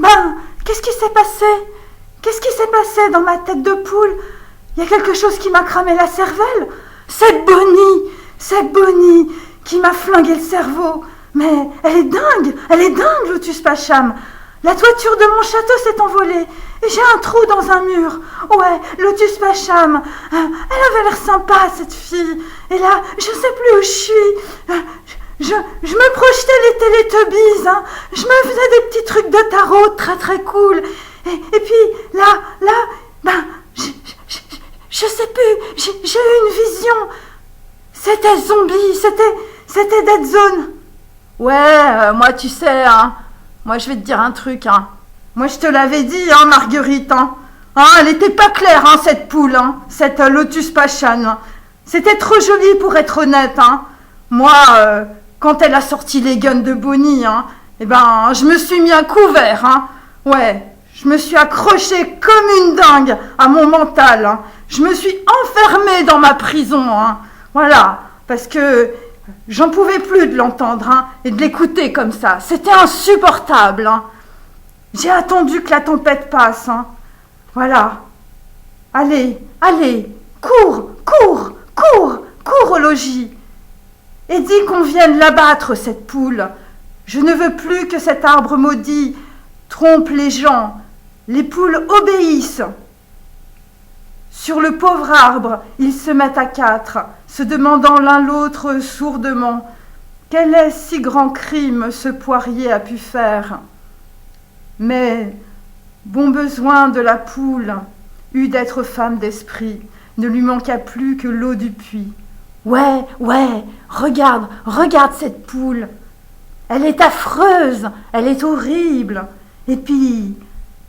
Ben, qu'est-ce qui s'est passé? Qu'est-ce qui s'est passé dans ma tête de poule? Il y a quelque chose qui m'a cramé la cervelle. C'est Bonnie qui m'a flingué le cerveau. Mais elle est dingue, Lotus Pacham. La toiture de mon château s'est envolée et j'ai un trou dans un mur. Ouais, Lotus Pacham, elle avait l'air sympa, cette fille. Et là, je sais plus où je suis. Je me projetais les Teletubbies, hein. Je me faisais des petits trucs de tarot très très cool. Et puis, là, ben, je sais plus, j'ai eu une vision. C'était zombie, c'était Dead Zone. Ouais, moi tu sais, hein, moi je vais te dire un truc, hein. Moi je te l'avais dit, hein, Marguerite, hein. Hein, elle était pas claire, hein, cette poule, hein, cette Lotus Pacham. C'était trop joli pour être honnête, hein. Moi, quand elle a sorti les guns de Bonnie, hein, eh ben, je me suis mis un couvert, hein. Ouais, je me suis accrochée comme une dingue à mon mental, hein. Je me suis enfermée dans ma prison, hein. Voilà, parce que j'en pouvais plus de l'entendre, hein, et de l'écouter comme ça. C'était insupportable, hein. J'ai attendu que la tempête passe, hein. Voilà. Allez, cours au logis. Et dis qu'on vienne l'abattre, cette poule. Je ne veux plus que cet arbre maudit trompe les gens. Les poules obéissent. Sur le pauvre arbre, ils se mettent à quatre, se demandant l'un l'autre sourdement quel est si grand crime ce poirier a pu faire. Mais bon besoin de la poule eut d'être femme d'esprit, ne lui manqua plus que l'eau du puits. Ouais, regarde cette poule. Elle est affreuse, elle est horrible. Et puis,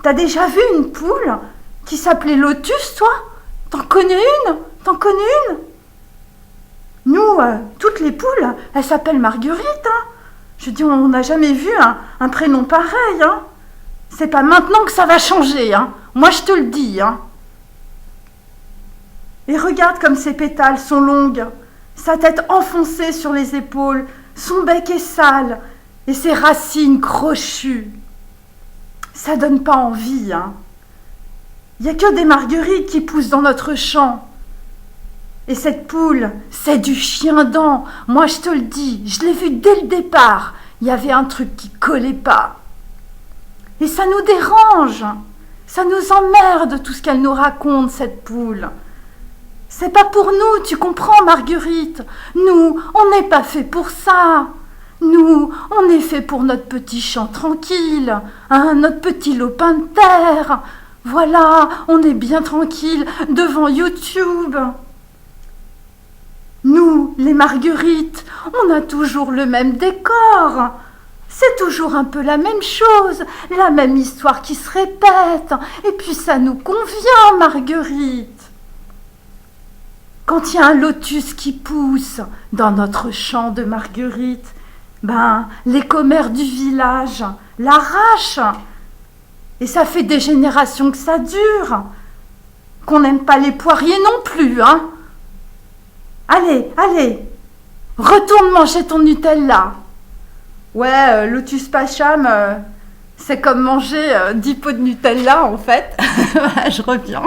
t'as déjà vu une poule qui s'appelait Lotus, toi? T'en connais une? Nous, toutes les poules, elles s'appellent Marguerite, hein. Je dis, on n'a jamais vu un prénom pareil, hein. C'est pas maintenant que ça va changer, hein. Moi, je te le dis, hein. Et regarde comme ses pétales sont longues, sa tête enfoncée sur les épaules, son bec est sale et ses racines crochues. Ça donne pas envie, hein. Il n'y a que des marguerites qui poussent dans notre champ. Et cette poule, c'est du chien-dent. Moi, je te le dis, je l'ai vue dès le départ. Il y avait un truc qui collait pas. Et ça nous dérange. Ça nous emmerde tout ce qu'elle nous raconte, cette poule. C'est pas pour nous, tu comprends, Marguerite? Nous, on n'est pas fait pour ça. Nous, on est fait pour notre petit champ tranquille, hein, notre petit lopin de terre. Voilà, on est bien tranquille devant YouTube. Nous, les Marguerites, on a toujours le même décor. C'est toujours un peu la même chose, la même histoire qui se répète. Et puis ça nous convient, Marguerite. Quand il y a un lotus qui pousse dans notre champ de Marguerite, ben, les commères du village l'arrachent. Et ça fait des générations que ça dure. Qu'on n'aime pas les poiriers non plus, hein. Allez, retourne manger ton Nutella. Ouais, Lotus Pacham, c'est comme manger 10 pots de Nutella, en fait. Je reviens.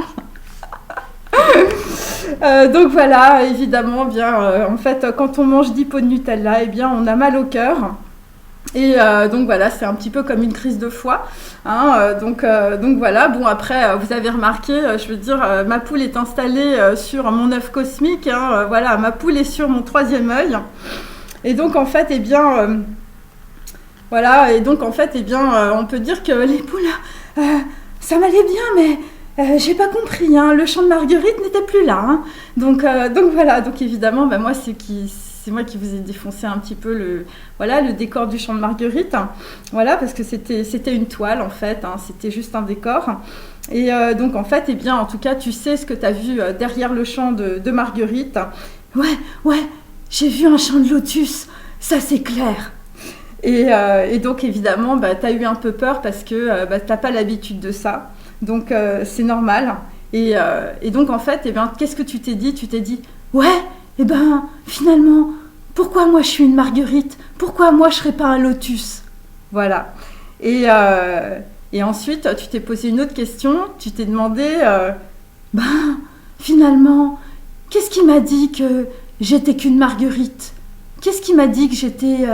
Donc voilà, évidemment, bien, en fait, quand on mange 10 pots de Nutella, eh bien, on a mal au cœur. Et donc voilà, c'est un petit peu comme une crise de foie, hein, donc voilà. Bon, après, vous avez remarqué, je veux dire, ma poule est installée sur mon œuf cosmique, hein, voilà, ma poule est sur mon troisième œil. Et donc en fait, eh bien, voilà, et donc en fait, eh bien, on peut dire que les poules, ça m'allait bien, mais j'ai pas compris, hein, le chant de Marguerite n'était plus là, hein. Donc voilà, donc évidemment, ben, moi c'est moi qui vous ai défoncé un petit peu le décor du champ de Marguerite, hein. Voilà, parce que c'était une toile en fait, hein, c'était juste un décor. Et donc en fait, eh bien, en tout cas, tu sais ce que tu as vu derrière le champ de Marguerite. Ouais, j'ai vu un champ de lotus, ça c'est clair. Et donc évidemment, bah, tu as eu un peu peur parce que tu n'as pas l'habitude de ça. Donc c'est normal. Et donc en fait, eh ben, qu'est-ce que tu t'es dit? Tu t'es dit, ouais, eh ben finalement, pourquoi moi je suis une Marguerite? Pourquoi moi je serais pas un lotus? Voilà. Et Et ensuite, tu t'es posé une autre question, tu t'es demandé, finalement, qu'est-ce qui m'a dit que j'étais qu'une Marguerite? Qu'est-ce qui m'a dit que j'étais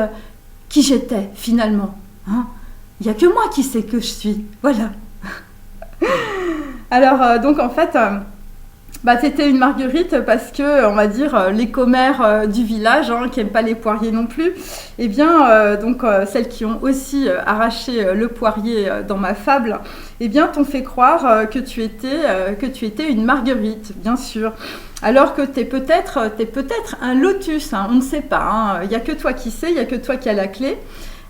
qui j'étais finalement, hein? Il n'y a que moi qui sais que je suis, voilà. Alors, donc en fait, t'étais une Marguerite parce que, on va dire, les commères du village, qui n'aiment pas les poiriers non plus, celles qui ont aussi arraché le poirier dans ma fable, t'ont fait croire que tu étais une Marguerite, bien sûr. Alors que t'es peut-être un lotus, on ne sait pas, il n'y a que toi qui sais, il n'y a que toi qui as la clé.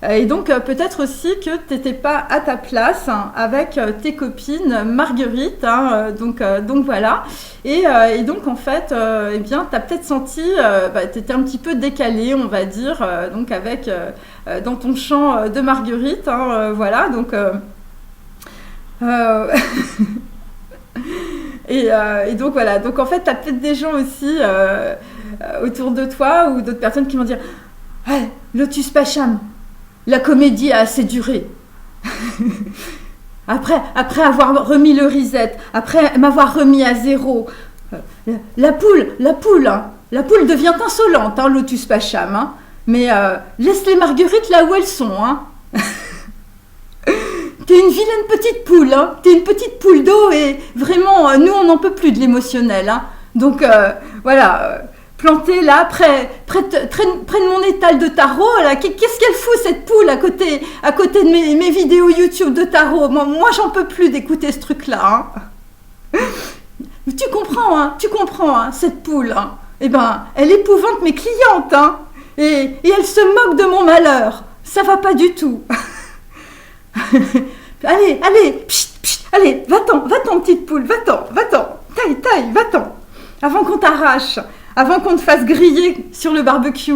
Et donc peut-être aussi que tu n'étais pas à ta place avec tes copines Marguerite, donc voilà. Et donc en fait, tu as peut-être senti, tu étais un petit peu décalée, on va dire, donc avec dans ton champ de Marguerite, voilà. Donc et donc voilà. Donc en fait, tu as peut-être des gens aussi autour de toi ou d'autres personnes qui vont dire hey, Lotus Pacham, la comédie a assez duré. après avoir remis le reset, après m'avoir remis à zéro, la poule devient insolente, Lotus Pacham, mais laisse les Marguerites là où elles sont, T'es une vilaine petite poule, T'es une petite poule d'eau et vraiment, nous on n'en peut plus de l'émotionnel, Donc voilà. Plantée là, près de mon étal de tarot, là, qu'est-ce qu'elle fout cette poule à côté de mes vidéos YouTube de tarot? Moi j'en peux plus d'écouter ce truc-là. Tu comprends, cette poule. Elle épouvante mes clientes, et elle se moque de mon malheur. Ça va pas du tout. Allez, allez, va-t'en, petite poule, va-t'en, taille, va-t'en, avant qu'on t'arrache. Avant qu'on te fasse griller sur le barbecue.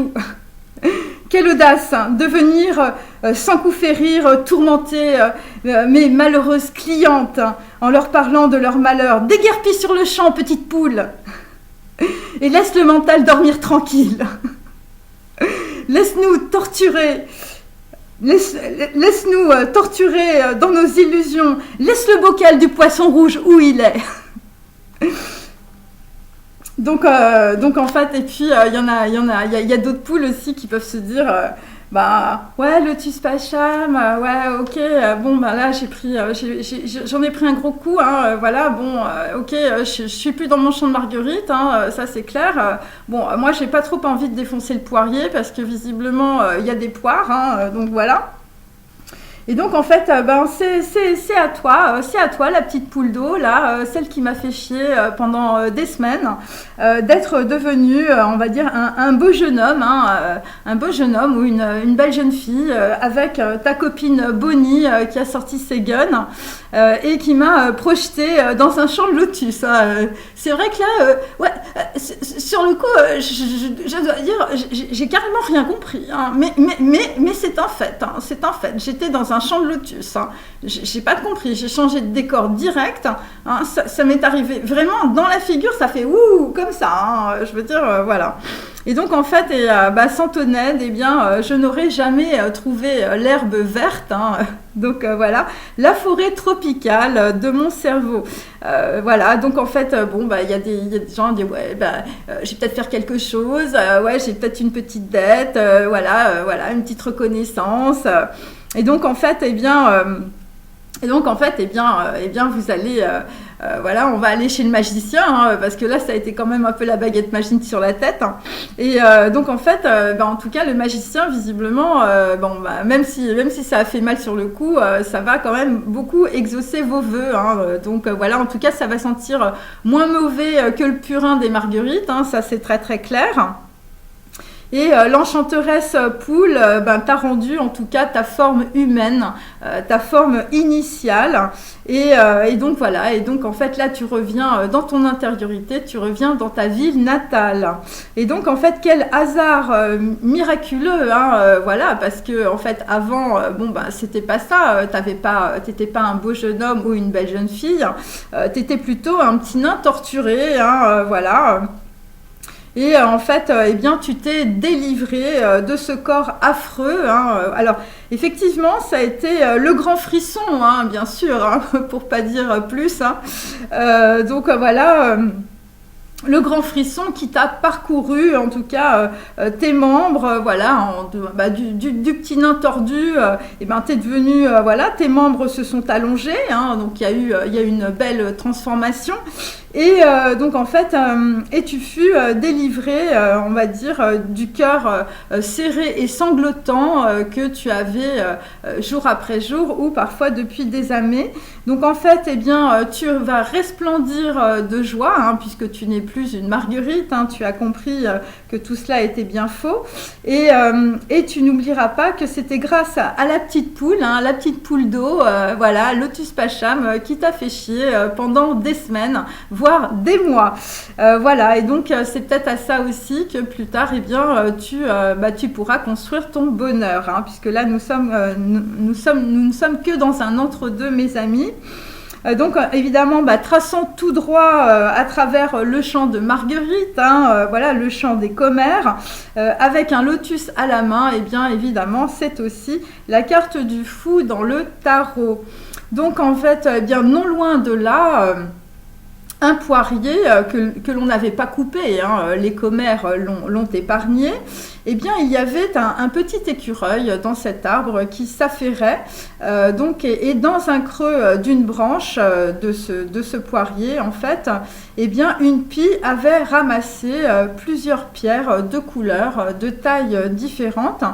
Quelle audace de venir sans coup férir, tourmenter mes malheureuses clientes en leur parlant de leur malheur. Déguerpis sur le champ, petite poule. Et laisse le mental dormir tranquille. Laisse-nous torturer. Laisse-nous torturer dans nos illusions. Laisse le bocal du poisson rouge où il est. Donc en fait, et puis il y a d'autres poules aussi qui peuvent se dire ouais, Lotus Pacham, ouais, ok, là j'en ai pris un gros coup, voilà, ok, je suis plus dans mon champ de Marguerite, ça c'est clair. Moi j'ai pas trop envie de défoncer le poirier parce que visiblement il y a des poires, donc voilà. Et donc en fait, c'est à toi, la petite poule d'eau, là, celle qui m'a fait chier pendant des semaines, d'être devenue, on va dire, un beau jeune homme, un beau jeune homme ou une belle jeune fille, avec ta copine Bonnie qui a sorti ses guns et qui m'a projeté dans un champ de lotus. C'est vrai que là, sur le coup, je dois dire, j'ai carrément rien compris, mais c'est un fait, J'étais dans un champ de lotus, j'ai pas compris, j'ai changé de décor direct, ça m'est arrivé vraiment dans la figure, ça fait ouh comme ça, je veux dire, voilà. Et donc en fait, sans ton aide, je n'aurais jamais trouvé l'herbe verte, donc voilà, la forêt tropicale de mon cerveau. Voilà, donc en fait, il y a des gens qui disent j'ai peut-être faire quelque chose, j'ai peut-être une petite dette, voilà, une petite reconnaissance. Et donc en fait, vous allez, on va aller chez le magicien, parce que là, ça a été quand même un peu la baguette magique sur la tête. Et donc en fait, en tout cas, le magicien, visiblement, même si ça a fait mal sur le coup, ça va quand même beaucoup exaucer vos vœux. Donc voilà, en tout cas, ça va sentir moins mauvais que le purin des Marguerites, ça c'est très très clair. Et l'enchanteresse poule t'a rendu en tout cas ta forme humaine, ta forme initiale. Et donc voilà, et donc en fait là tu reviens dans ton intériorité, tu reviens dans ta ville natale. Et donc en fait quel hasard miraculeux, voilà, parce que en fait avant, c'était pas ça, t'étais pas un beau jeune homme ou une belle jeune fille, t'étais plutôt un petit nain torturé, voilà. Et en fait, eh bien, tu t'es délivré de ce corps affreux. Alors, effectivement, ça a été le grand frisson, bien sûr, pour pas dire plus. Donc voilà. Le grand frisson qui t'a parcouru, en tout cas, tes membres, voilà, du petit nain tordu, et ben t'es devenu, voilà, tes membres se sont allongés, donc il y a eu une belle transformation. Et donc en fait, et tu fus délivré, on va dire, du cœur serré et sanglotant que tu avais jour après jour ou parfois depuis des années. Donc en fait, eh bien, tu vas resplendir de joie, puisque tu n'es plus une Marguerite, tu as compris que tout cela était bien faux. Et tu n'oublieras pas que c'était grâce à la petite poule, la petite poule d'eau, voilà, Lotus Pacham, qui t'a fait chier pendant des semaines, voire des mois. Voilà, et donc c'est peut-être à ça aussi que plus tard, eh bien, tu pourras construire ton bonheur, puisque là, nous ne sommes que dans un entre-deux, mes amis. Donc évidemment, traçant tout droit à travers le champ de Marguerite, voilà, le champ des commères, avec un lotus à la main, et bien évidemment, c'est aussi la carte du fou dans le tarot. Donc en fait, eh bien non loin de là, un poirier que l'on n'avait pas coupé, les commères l'ont épargné. Eh bien, il y avait un petit écureuil dans cet arbre qui s'affairait, et dans un creux d'une branche de ce poirier, en fait, eh bien, une pie avait ramassé plusieurs pierres de couleurs, de tailles différentes.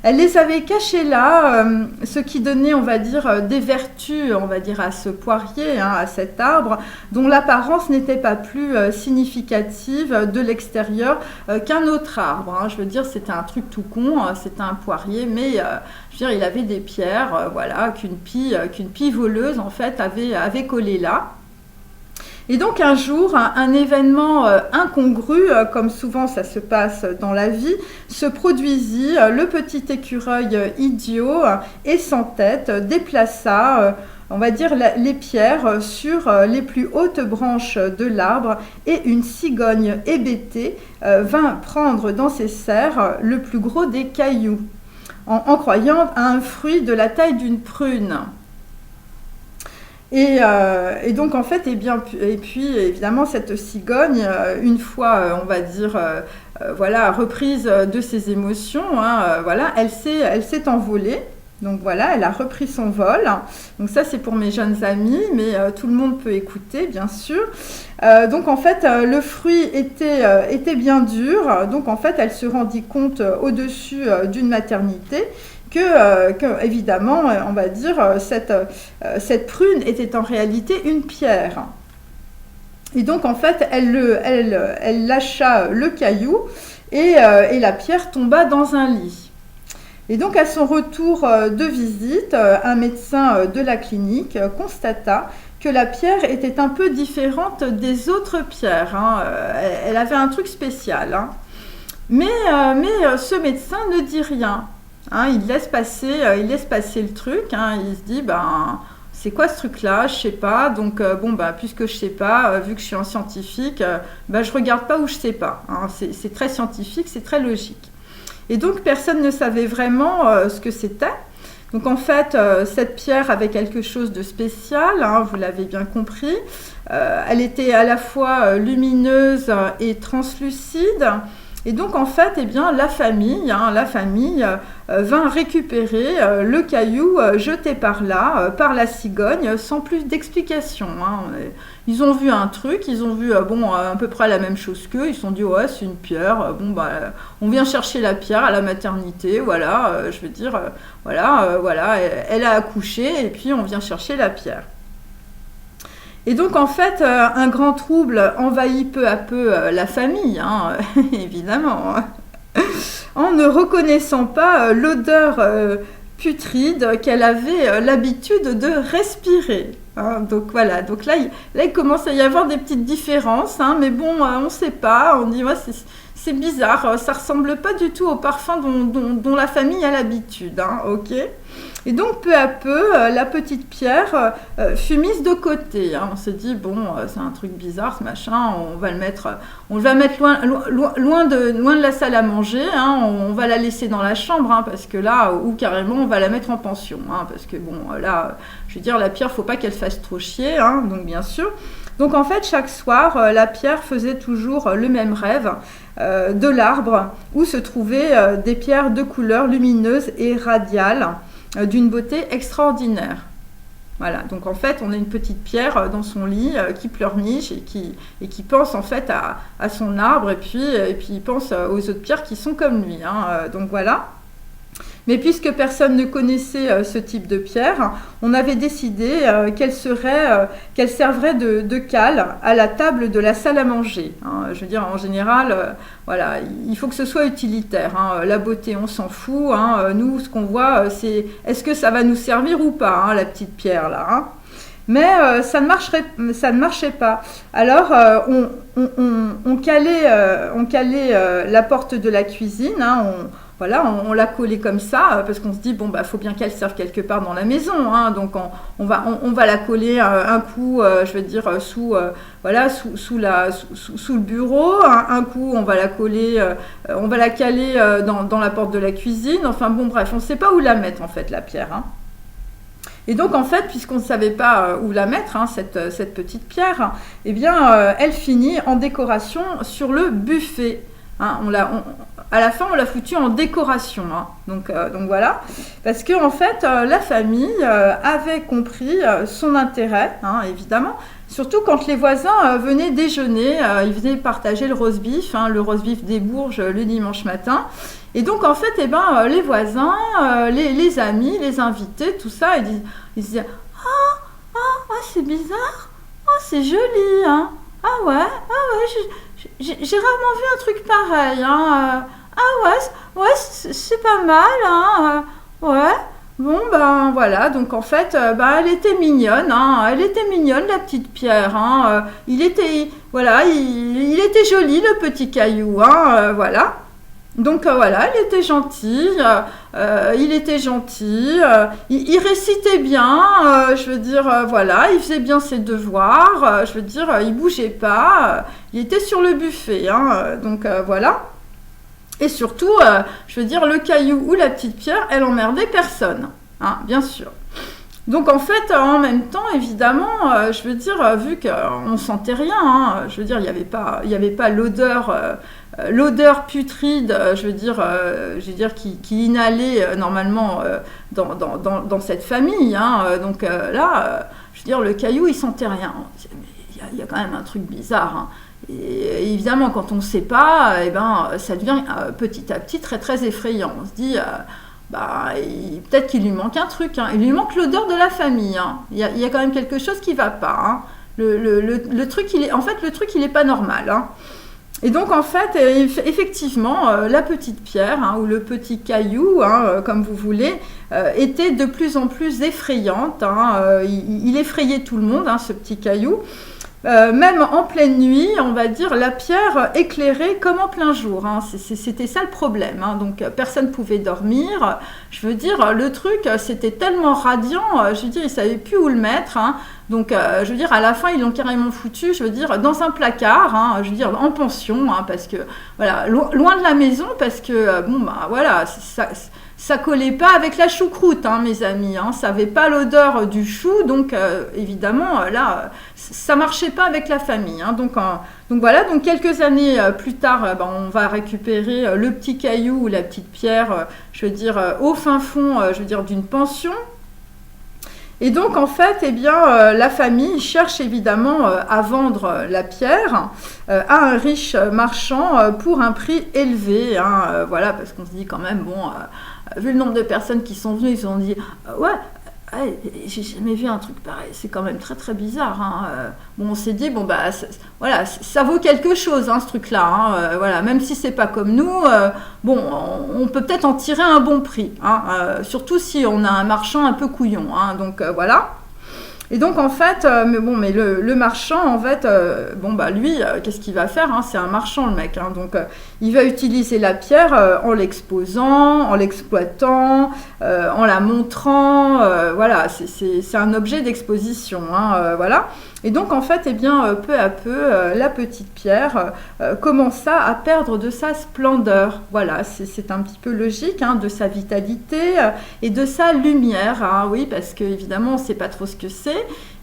Elle les avait cachées là, ce qui donnait, on va dire, des vertus, on va dire, à ce poirier, à cet arbre, dont l'apparence n'était pas plus significative de l'extérieur qu'un autre arbre. Je veux dire, c'était un truc tout con, c'était un poirier, mais je veux dire, il avait des pierres, voilà, qu'une pie voleuse, en fait, avait collé là. Et donc un jour, un événement incongru, comme souvent ça se passe dans la vie, se produisit. Le petit écureuil idiot et sans tête déplaça, on va dire, les pierres sur les plus hautes branches de l'arbre, et une cigogne hébétée vint prendre dans ses serres le plus gros des cailloux, en croyant à un fruit de la taille d'une prune. Et donc en fait, et puis évidemment cette cigogne, une fois, on va dire, voilà, reprise de ses émotions, voilà, elle s'est envolée. Donc voilà, elle a repris son vol. Donc ça, c'est pour mes jeunes amis, mais tout le monde peut écouter, bien sûr. Donc en fait, le fruit était bien dur. Donc en fait, elle se rendit compte au-dessus d'une maternité que évidemment, on va dire, cette prune était en réalité une pierre. Et donc, en fait, elle lâcha le caillou et la pierre tomba dans un lit. Et donc, à son retour de visite, un médecin de la clinique constata que la pierre était un peu différente des autres pierres. Elle avait un truc spécial. Mais ce médecin ne dit rien. Il laisse passer le truc, il se dit, c'est quoi ce truc-là, je sais pas, donc puisque je sais pas, vu que je suis un scientifique, je regarde pas où je sais pas, c'est très scientifique, c'est très logique. Et donc personne ne savait vraiment ce que c'était. Donc en fait, cette pierre avait quelque chose de spécial, vous l'avez bien compris, elle était à la fois lumineuse et translucide. Et donc, en fait, eh bien, la famille vint récupérer le caillou jeté par là, par la cigogne, sans plus d'explication. Ils ont vu un truc, ils ont vu à peu près la même chose qu'eux. Ils se sont dit, ouais, c'est une pierre. On vient chercher la pierre à la maternité. Voilà, je veux dire, voilà, elle a accouché et puis on vient chercher la pierre. Et donc, en fait, un grand trouble envahit peu à peu la famille, évidemment, en ne reconnaissant pas l'odeur putride qu'elle avait l'habitude de respirer. Donc voilà, donc là, il commence à y avoir des petites différences, mais bon, on ne sait pas, on dit, ouais, c'est bizarre, ça ne ressemble pas du tout au parfum dont la famille a l'habitude, ok ? Et donc peu à peu, la petite pierre fut mise de côté. Hein. On s'est dit bon, c'est un truc bizarre ce machin, on va le mettre loin de la salle à manger. Hein. On va la laisser dans la chambre, hein, parce que là, ou carrément on va la mettre en pension, hein, parce que bon là, je veux dire la pierre, faut pas qu'elle fasse trop chier, hein, donc bien sûr. Donc en fait, chaque soir, la pierre faisait toujours le même rêve de l'arbre où se trouvaient des pierres de couleur lumineuse et radiale d'une beauté extraordinaire. Voilà, donc en fait, on a une petite pierre dans son lit qui pleurniche et qui pense en fait à son arbre et puis il pense aux autres pierres qui sont comme lui. Hein, donc voilà. Mais puisque personne ne connaissait ce type de pierre, on avait décidé qu'elle serverait de cale à la table de la salle à manger. Hein. Je veux dire, en général, voilà, il faut que ce soit utilitaire. Hein. La beauté, on s'en fout. Hein. Nous, ce qu'on voit, c'est est-ce que ça va nous servir ou pas, hein, la petite pierre là. Hein. Mais ça ne marchait pas. Alors, on calait la porte de la cuisine. Hein, on l'a collée comme ça parce qu'on se dit bon bah faut bien qu'elle serve quelque part dans la maison, hein, donc on va la coller un coup, je veux dire sous le bureau, un coup on va la coller, on va la caler dans la porte de la cuisine. Enfin bon bref, on ne sait pas où la mettre en fait la pierre. Hein. Et donc en fait, puisqu'on ne savait pas où la mettre, hein, cette petite pierre, eh bien elle finit en décoration sur le buffet. Hein, à la fin, on l'a foutu en décoration. Hein. Donc voilà. Parce que en fait, la famille avait compris son intérêt, hein, évidemment. Surtout quand les voisins venaient déjeuner, ils venaient partager le roast-beef, hein, le roast-beef des Bourges le dimanche matin. Et donc en fait, les voisins, les amis, les invités, tout ça, ils disaient c'est bizarre, c'est joli, hein. Ah ouais, j'ai rarement vu un truc pareil, hein. C'est pas mal, hein. Ouais. Bon ben voilà, donc en fait, elle était mignonne, hein. Elle était mignonne la petite pierre, hein. Il était joli le petit caillou, hein. Voilà. Donc voilà, elle était gentille, il était gentil, il récitait bien, je veux dire, voilà, il faisait bien ses devoirs, je veux dire, il bougeait pas, il était sur le buffet, hein, donc voilà. Et surtout, je veux dire, le caillou ou la petite pierre, elle emmerdait personne, hein, bien sûr. Donc en fait, en même temps, évidemment, je veux dire, vu qu'on sentait rien, hein, je veux dire, il y avait pas l'odeur putride, je veux dire qui inhalait normalement dans cette famille, hein, donc là, je veux dire, le caillou, il sentait rien. Il y a quand même un truc bizarre. Hein. Et évidemment, quand on ne sait pas, ça devient petit à petit très très effrayant. On se dit. Peut-être qu'il lui manque un truc, hein. Il lui manque l'odeur de la famille, hein. Il y a quand même quelque chose qui ne va pas, hein. Le truc, il n'est pas normal, hein. Et donc en fait, effectivement, la petite pierre, hein, ou le petit caillou, hein, comme vous voulez, était de plus en plus effrayante, hein. Il effrayait tout le monde, hein, ce petit caillou. Même en pleine nuit, on va dire, la pierre éclairait comme en plein jour. Hein. C'était ça le problème. Hein. Donc, personne ne pouvait dormir. Je veux dire, le truc, c'était tellement radiant. Je veux dire, ils ne savaient plus où le mettre. Hein. Donc, je veux dire, à la fin, ils l'ont carrément foutu, je veux dire, dans un placard. Hein, je veux dire, en pension. Hein, parce que, voilà, loin de la maison, parce que, voilà, ça collait pas avec la choucroute, hein, mes amis. Hein, ça avait pas l'odeur du chou, donc évidemment là, ça marchait pas avec la famille. Hein, donc voilà. Donc quelques années plus tard, on va récupérer le petit caillou ou la petite pierre, je veux dire au fin fond, je veux dire d'une pension. Et donc en fait, la famille cherche évidemment à vendre la pierre à un riche marchand pour un prix élevé. Hein, voilà, parce qu'on se dit quand même vu le nombre de personnes qui sont venues, ils se sont dit j'ai jamais vu un truc pareil, c'est quand même très très bizarre. Hein. On s'est dit ça vaut quelque chose, hein, ce truc-là. Hein. Voilà, même si c'est pas comme nous, on peut peut-être en tirer un bon prix. Hein. Surtout si on a un marchand un peu couillon. Hein. Donc voilà. Et donc en fait, mais le marchand en fait, lui, qu'est-ce qu'il va faire, hein, c'est un marchand le mec, hein, donc il va utiliser la pierre en l'exposant, en l'exploitant, en la montrant, voilà, c'est un objet d'exposition, hein, voilà. Et donc en fait, peu à peu, la petite pierre commença à perdre de sa splendeur, voilà, c'est un petit peu logique, hein, de sa vitalité et de sa lumière, hein, oui, parce que évidemment on ne sait pas trop ce que c'est.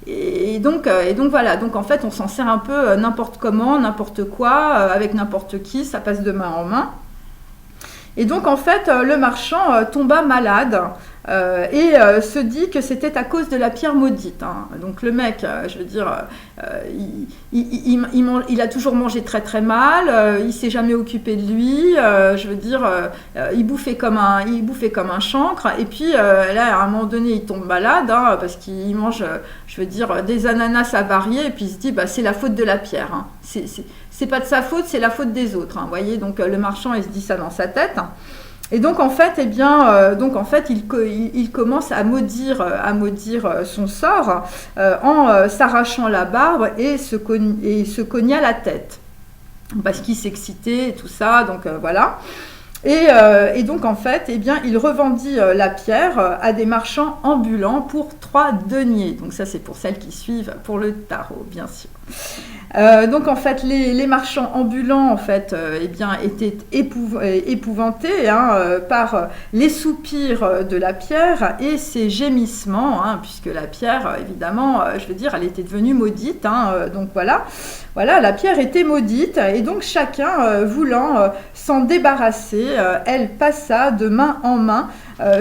Et donc voilà, donc en fait on s'en sert un peu n'importe comment, n'importe quoi, avec n'importe qui, ça passe de main en main. Et donc en fait le marchand tomba malade et se dit que c'était à cause de la pierre maudite, hein. Donc le mec, il a toujours mangé très très mal, il s'est jamais occupé de lui, il bouffait comme un chancre, et puis là à un moment donné il tombe malade, hein, parce qu'il mange des ananas avariés, et puis il se dit c'est la faute de la pierre, hein. C'est pas de sa faute, c'est la faute des autres, hein, voyez, donc le marchand il se dit ça dans sa tête. Et donc en fait, il commence à maudire son sort en s'arrachant la barbe et se cogna la tête parce qu'il s'excitait et tout ça. Donc voilà. Et donc en fait, il revendit la pierre à des marchands ambulants pour 3 deniers. Donc ça c'est pour celles qui suivent pour le tarot, bien sûr. Donc en fait les marchands ambulants en fait étaient épouvantés, hein, par les soupirs de la pierre et ses gémissements, hein, puisque la pierre évidemment elle était devenue maudite, hein, donc voilà la pierre était maudite, et donc chacun voulant s'en débarrasser, elle passa de main en main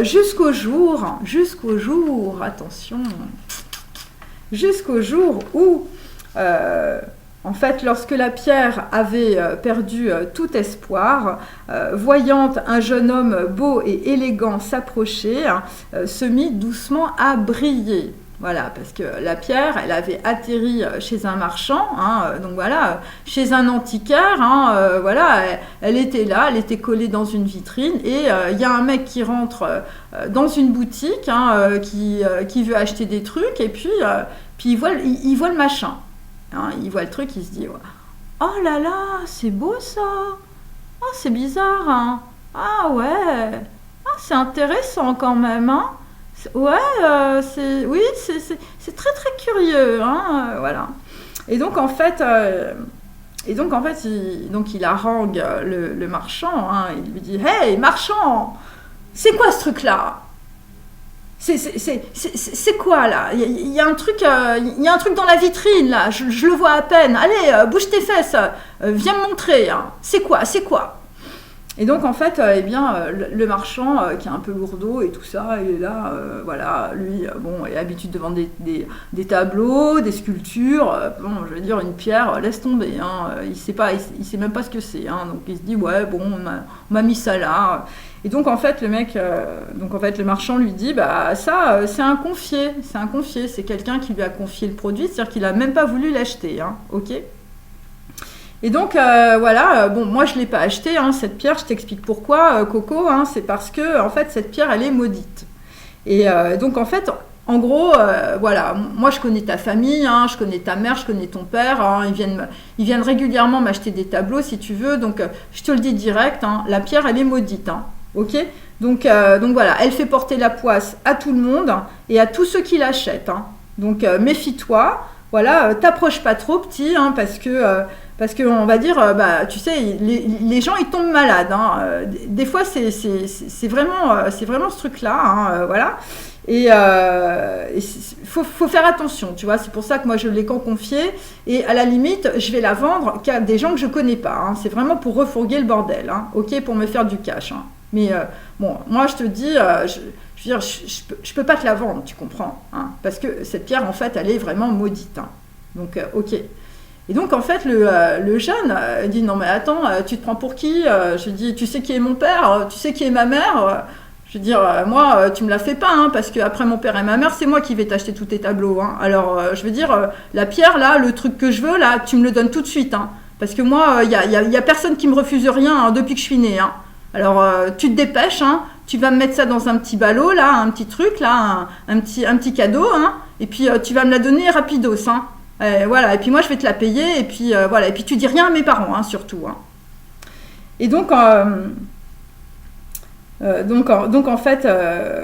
jusqu'au jour où en fait, lorsque la pierre avait perdu tout espoir, voyant un jeune homme beau et élégant s'approcher, se mit doucement à briller. Voilà, parce que la pierre, elle avait atterri chez un marchand, hein, donc voilà, chez un antiquaire, hein, elle était là, elle était collée dans une vitrine, et il y a un mec qui rentre dans une boutique, hein, qui veut acheter des trucs, et puis il voit le machin. Hein, il voit le truc, il se dit « Oh là là, c'est beau ça! Oh, c'est bizarre, hein! Ah ouais! Ah, c'est intéressant quand même, hein! Ouais, c'est très très curieux, hein, voilà. » Et donc en fait, il harangue le marchand, hein, il lui dit « Hey, marchand, c'est quoi ce truc-là? C'est quoi là? Il y a un truc dans la vitrine là, je le vois à peine. Allez, bouge tes fesses, viens me montrer, hein. C'est quoi? Et donc en fait, le marchand qui est un peu lourdeau et tout ça, il est là, lui, il a l'habitude de vendre des tableaux, des sculptures, une pierre, laisse tomber, hein, il sait même pas ce que c'est, hein, donc il se dit on m'a mis ça là. Et donc en fait le marchand lui dit c'est un confié, c'est quelqu'un qui lui a confié le produit, c'est-à-dire qu'il a même pas voulu l'acheter, hein, ok. Et donc moi je l'ai pas acheté, hein, cette pierre, je t'explique pourquoi, Coco, hein, c'est parce que en fait cette pierre elle est maudite. Et donc en fait en gros moi je connais ta famille, hein, je connais ta mère, je connais ton père, hein, ils viennent régulièrement m'acheter des tableaux si tu veux, donc je te le dis direct, hein, la pierre elle est maudite, hein, ok. Donc voilà, elle fait porter la poisse à tout le monde et à tous ceux qui l'achètent, hein. Donc méfie-toi, voilà, t'approches pas trop petit, hein, parce que on va dire, tu sais, les gens ils tombent malades, hein. Des fois c'est vraiment ce truc-là, hein, voilà. Et faut faire attention, tu vois, c'est pour ça que moi je l'ai confié, et à la limite je vais la vendre qu'à des gens que je connais pas, hein. C'est vraiment pour refourguer le bordel, hein, ok, pour me faire du cash, hein. Mais moi je te dis, je peux pas te la vendre, tu comprends, hein, parce que cette pierre en fait elle est vraiment maudite, hein. Donc ok. Et donc en fait le jeune dit non mais attends, tu te prends pour qui? Je dis tu sais qui est mon père, tu sais qui est ma mère. Je veux dire, moi, tu me la fais pas, hein, parce qu'après mon père et ma mère, c'est moi qui vais t'acheter tous tes tableaux, hein. Alors, je veux dire, la pierre, là, le truc que je veux, là, tu me le donnes tout de suite, hein. Parce que moi, y a personne qui me refuse rien, hein, depuis que je suis née, hein. Alors, tu te dépêches, hein, tu vas me mettre ça dans un petit ballot, là, un petit truc, là, un petit cadeau, hein. Et puis tu vas me la donner rapidos, hein. Voilà, et puis moi je vais te la payer, et puis voilà, et puis tu dis rien à mes parents, hein, surtout, hein. Et donc en fait,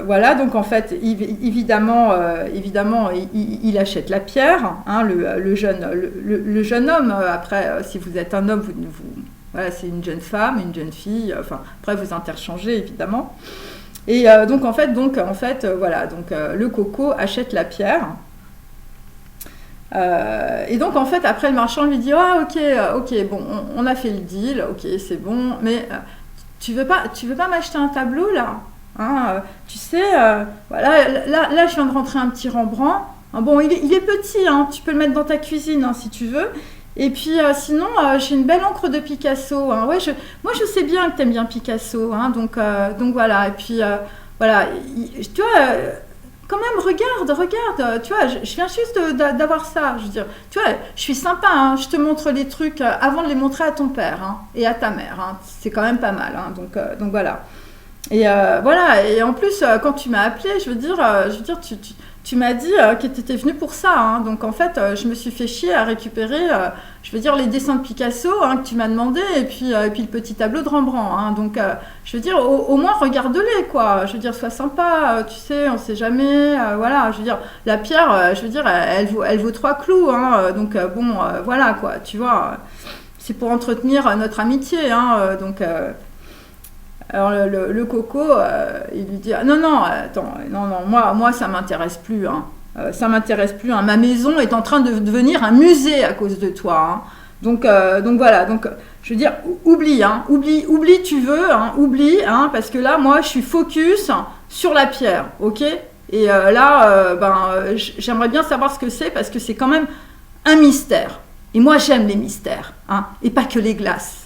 voilà, donc en fait, évidemment, il achète la pierre, hein, le jeune homme. Après, si vous êtes un homme, voilà, c'est une jeune femme, une jeune fille. Enfin, après, vous interchangez évidemment. Et donc en fait, voilà, donc le Coco achète la pierre. Et donc en fait, après, le marchand lui dit, ah ok, bon, on a fait le deal, ok, c'est bon, mais tu veux pas m'acheter un tableau là, hein, tu sais, voilà, là je viens de rentrer un petit Rembrandt. Bon, il est petit, hein, tu peux le mettre dans ta cuisine, hein, si tu veux. Et puis sinon, j'ai une belle encre de Picasso, hein. Ouais, moi je sais bien que t'aimes bien Picasso, hein, donc voilà. Et puis voilà, tu vois, quand même, regarde, tu vois, je viens juste d'avoir ça. Je veux dire, tu vois, je suis sympa, hein, je te montre les trucs avant de les montrer à ton père, hein, et à ta mère, hein. C'est quand même pas mal, hein, donc voilà. Et voilà, et en plus, quand tu m'as appelé, je veux dire, tu m'as dit que tu étais venu pour ça, hein. Donc en fait, je me suis fait chier à récupérer, je veux dire, les dessins de Picasso, hein, que tu m'as demandé, et puis le petit tableau de Rembrandt, hein. Donc je veux dire, au moins regarde-les, quoi. Je veux dire, sois sympa, tu sais, on sait jamais, voilà. Je veux dire, la pierre, je veux dire, elle vaut 3 clous, hein. Donc bon, voilà, quoi, tu vois. C'est pour entretenir notre amitié, hein. Donc alors le Coco, il lui dit, ah, non, attends, non, moi ça m'intéresse plus, hein. Ça m'intéresse plus, hein. Ma maison est en train de devenir un musée à cause de toi, hein. Donc voilà, donc je veux dire, oublie, hein, oublie, tu veux, hein, oublie, hein, parce que là, moi, je suis focus sur la pierre, ok. Et là, j'aimerais bien savoir ce que c'est, parce que c'est quand même un mystère. Et moi, j'aime les mystères, hein, et pas que les glaces.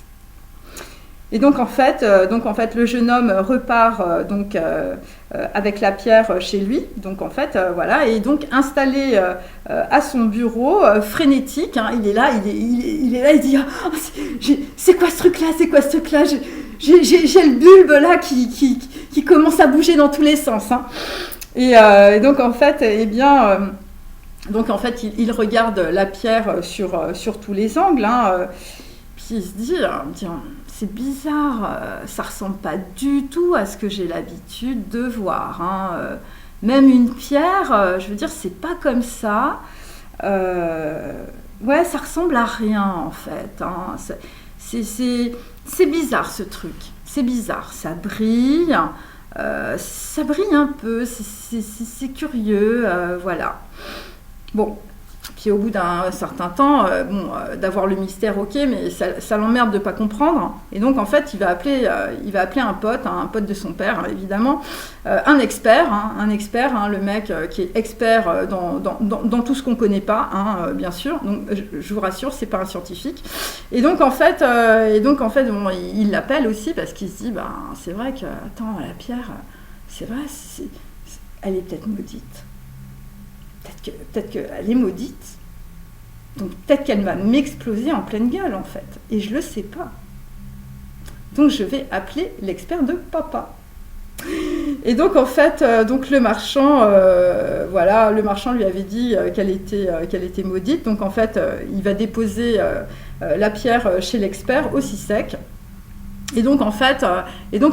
Et donc en fait, le jeune homme repart avec la pierre chez lui. Donc en fait, voilà, et donc installé à son bureau, frénétique, hein, il est là, il dit, oh, c'est quoi ce truc-là, j'ai le bulbe là qui commence à bouger dans tous les sens, hein. Et donc en fait, il regarde la pierre sur tous les angles, hein, puis il se dit, c'est bizarre, ça ressemble pas du tout à ce que j'ai l'habitude de voir, hein. Même une pierre, je veux dire, c'est pas comme ça. Ouais, ça ressemble à rien en fait, hein. C'est bizarre ce truc, c'est bizarre, ça brille un peu, c'est curieux, voilà. Bon. Puis au bout d'un certain temps, d'avoir le mystère, ok, mais ça l'emmerde de pas comprendre. Et donc en fait, il va appeler un pote de son père, évidemment, un expert, hein, le mec qui est expert dans tout ce qu'on connaît pas, hein, bien sûr. Donc je vous rassure, c'est pas un scientifique. Et donc en fait, bon, il l'appelle aussi parce qu'il se dit, c'est vrai que, attends, la pierre, c'est vrai, elle est peut-être maudite. Peut-être qu'elle est maudite, donc peut-être qu'elle va m'exploser en pleine gueule en fait, et je le sais pas. Donc je vais appeler l'expert de papa. Et donc en fait, le marchand, le marchand lui avait dit qu'elle était maudite. Donc en fait, il va déposer la pierre chez l'expert aussi sec. Et donc en fait,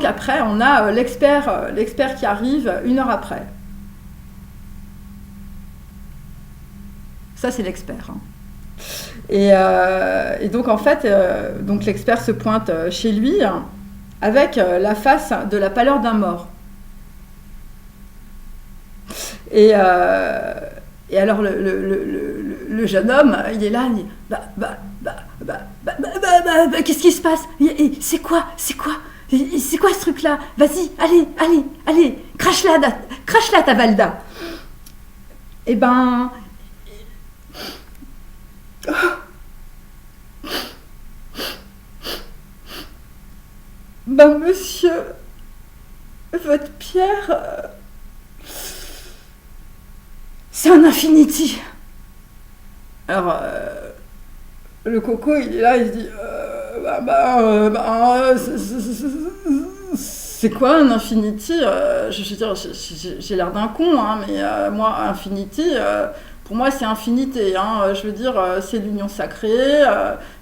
après, on a l'expert qui arrive 1 heure après. Ça, c'est l'expert, hein. Et donc, en fait, l'expert se pointe chez lui, hein, avec la face de la pâleur d'un mort. Et alors, le jeune homme, il est là, il dit, qu'est-ce qui se passe? C'est quoi ce truc-là? Vas-y, allez, crache-la ta Valda. Et monsieur, votre pierre, c'est un infinity. Alors, le Coco, il est là, il se dit, c'est quoi un infinity? Je veux dire, j'ai l'air d'un con, hein, mais moi, infinity, pour moi, c'est infinité. Hein, je veux dire, c'est l'union sacrée,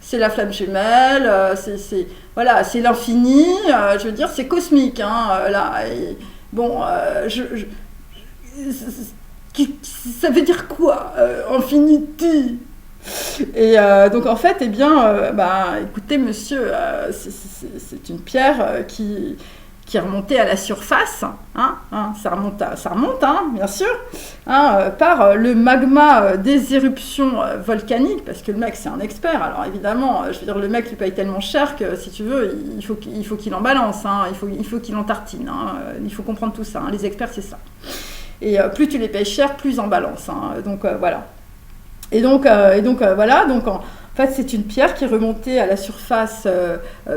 c'est la flamme jumelle, voilà, c'est l'infini. Je veux dire, c'est cosmique. Hein, là, et, bon, ça veut dire quoi, infinity? Et donc en fait, eh bien, écoutez, monsieur, c'est une pierre qui est remontée à la surface, hein, ça remonte, hein, bien sûr, hein, par le magma des éruptions volcaniques, parce que le mec c'est un expert. Alors évidemment, je veux dire, le mec lui paye tellement cher que si tu veux, il faut qu'il en balance, hein, il faut qu'il en tartine, hein, il faut comprendre tout ça. Hein, les experts c'est ça. Et plus tu les payes cher, plus en balance. Hein, donc voilà. Et donc voilà, donc en fait c'est une pierre qui est remontée à la surface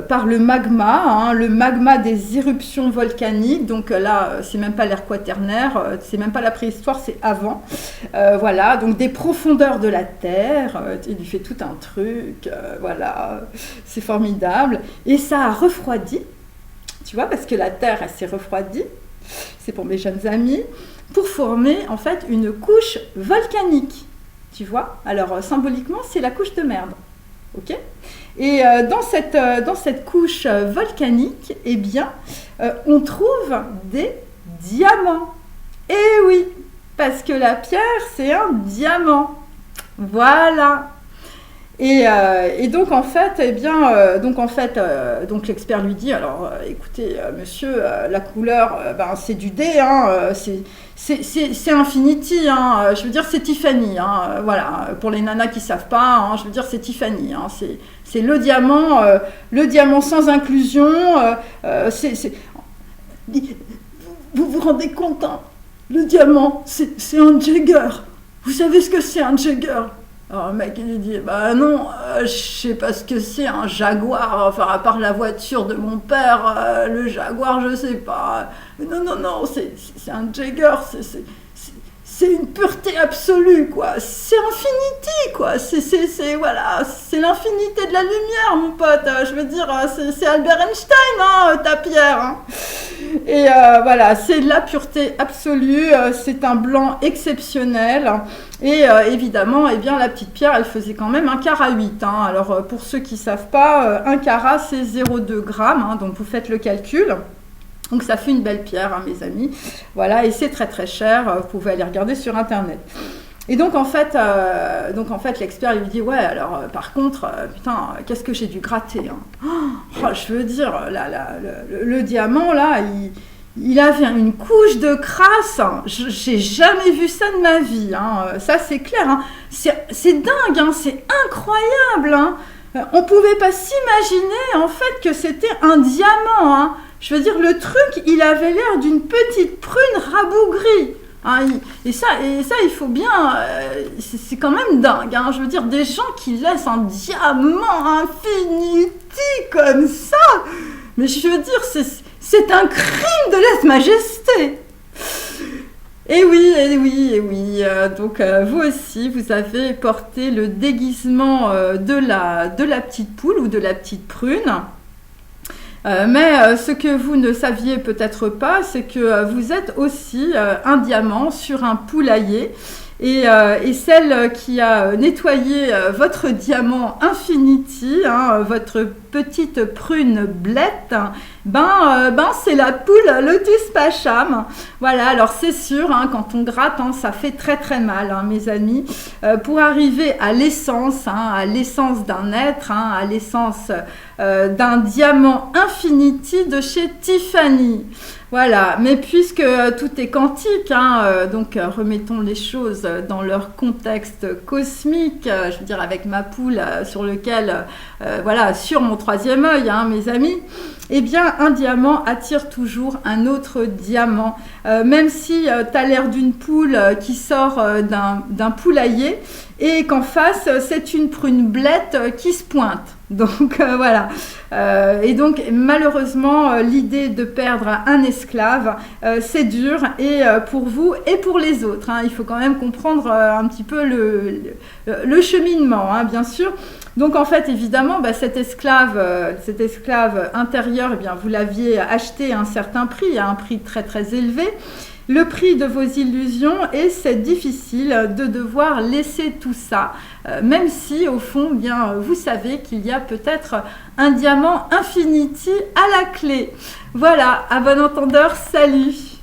par le magma des éruptions volcaniques. Donc là, c'est même pas l'ère quaternaire, c'est même pas la préhistoire, c'est avant. Voilà, donc des profondeurs de la Terre, il lui fait tout un truc, voilà, c'est formidable. Et ça a refroidi, tu vois, parce que la Terre, elle s'est refroidie, c'est pour mes jeunes amis, pour former en fait une couche volcanique. Tu vois, alors symboliquement, c'est la couche de merde, ok? Et dans cette couche volcanique, eh bien, on trouve des diamants. Eh oui, parce que la pierre, c'est un diamant. Voilà. Et donc en fait, eh bien, donc l'expert lui dit, alors, écoutez, monsieur, la couleur, c'est du dé, hein, c'est Infinity, hein, je veux dire, c'est Tiffany, hein, voilà, pour les nanas qui savent pas, hein, je veux dire, c'est Tiffany, hein, c'est le diamant sans inclusion, vous vous rendez compte, hein, le diamant, c'est un Jagger. Vous savez ce que c'est un Jagger? Alors le mec il lui dit, bah non, je sais pas ce que c'est un Jaguar, enfin à part la voiture de mon père, le Jaguar je sais pas. Non, c'est un Jagger, c'est une pureté absolue quoi, c'est Infinity quoi, voilà, c'est l'infinité de la lumière mon pote, je veux dire, c'est Albert Einstein, hein, ta pierre. Hein. Et voilà, c'est la pureté absolue, c'est un blanc exceptionnel. Et évidemment, eh bien, la petite pierre, elle faisait quand même 1 carat 8. Hein. Alors, pour ceux qui ne savent pas, 1 carat, c'est 0,2 grammes. Hein, donc, vous faites le calcul. Donc, ça fait une belle pierre, hein, mes amis. Voilà, et c'est très, très cher. Vous pouvez aller regarder sur Internet. Et donc, en fait, l'expert lui dit, ouais, alors, par contre, putain, qu'est-ce que j'ai dû gratter, hein. Oh, je veux dire, le diamant, là, il avait une couche de crasse, hein. J'ai jamais vu ça de ma vie, hein. Ça c'est clair, hein. C'est dingue, hein. C'est incroyable, hein. On pouvait pas s'imaginer en fait que c'était un diamant, hein. Je veux dire, le truc, il avait l'air d'une petite prune rabougrie. Hein, et ça, il faut bien... c'est quand même dingue, hein. Je veux dire, des gens qui laissent un diamant Infinity comme ça, mais je veux dire, c'est un crime de lèse-majesté. Et oui. Donc, vous aussi, vous avez porté le déguisement de la petite poule ou de la petite prune. Mais ce que vous ne saviez peut-être pas, c'est que vous êtes aussi un diamant sur un poulailler. Et celle qui a nettoyé votre diamant Infinity, hein, votre petite prune blette, c'est la poule Lotus Pacham. Voilà, alors c'est sûr, hein, quand on gratte, hein, ça fait très très mal, hein, mes amis. Pour arriver à l'essence d'un être, hein, à l'essence d'un diamant Infinity de chez Tiffany. Voilà, mais puisque tout est quantique, hein, donc remettons les choses dans leur contexte cosmique, je veux dire avec ma poule sur lequel, sur mon troisième œil, hein, mes amis, eh bien un diamant attire toujours un autre diamant, même si tu as l'air d'une poule qui sort d'un poulailler et qu'en face c'est une prune blette qui se pointe. Donc voilà. Et donc malheureusement l'idée de perdre un esclave c'est dur, et pour vous et pour les autres, hein. Il faut quand même comprendre un petit peu le cheminement, hein, bien sûr. Donc en fait, évidemment, cet esclave intérieur, eh bien, vous l'aviez acheté à un certain prix, à un prix très très élevé. Le prix de vos illusions, et c'est difficile de devoir laisser tout ça, même si au fond, bien, vous savez qu'il y a peut-être un diamant infinity à la clé. Voilà, à bon entendeur, salut!